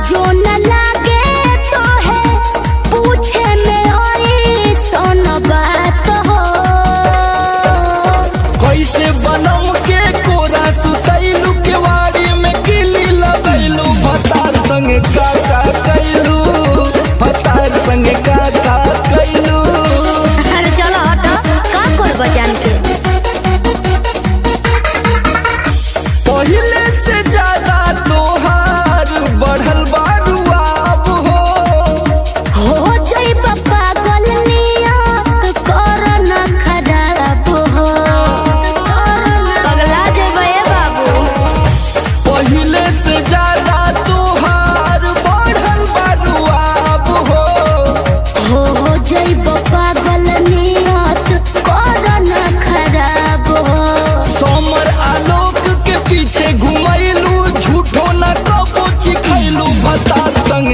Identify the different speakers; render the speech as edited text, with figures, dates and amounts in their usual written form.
Speaker 1: लाजो न लागे तो है पूछे में और सोन बात हो।
Speaker 2: कैसे बनम के कोरा सुतैलू के वाड़ी में किली लगैलू भतार संग का कैलू भतार संग का कैलू।
Speaker 1: अरे चलो हटो का कर बजान के।
Speaker 2: पहले से ज्यादा तोहार बढ़ल बारू अब
Speaker 1: हो जाई पागल नियत कर न खराब हो। पगला जेबे बाबू।
Speaker 2: पहले से ज्यादा तोहार बढ़ल बारू अब
Speaker 1: हो जाई पागल नियत कर न खराब हो।
Speaker 2: सोमर आलोक के पीछे घुमैलू झूठो न कबो चिखैलू भतार संग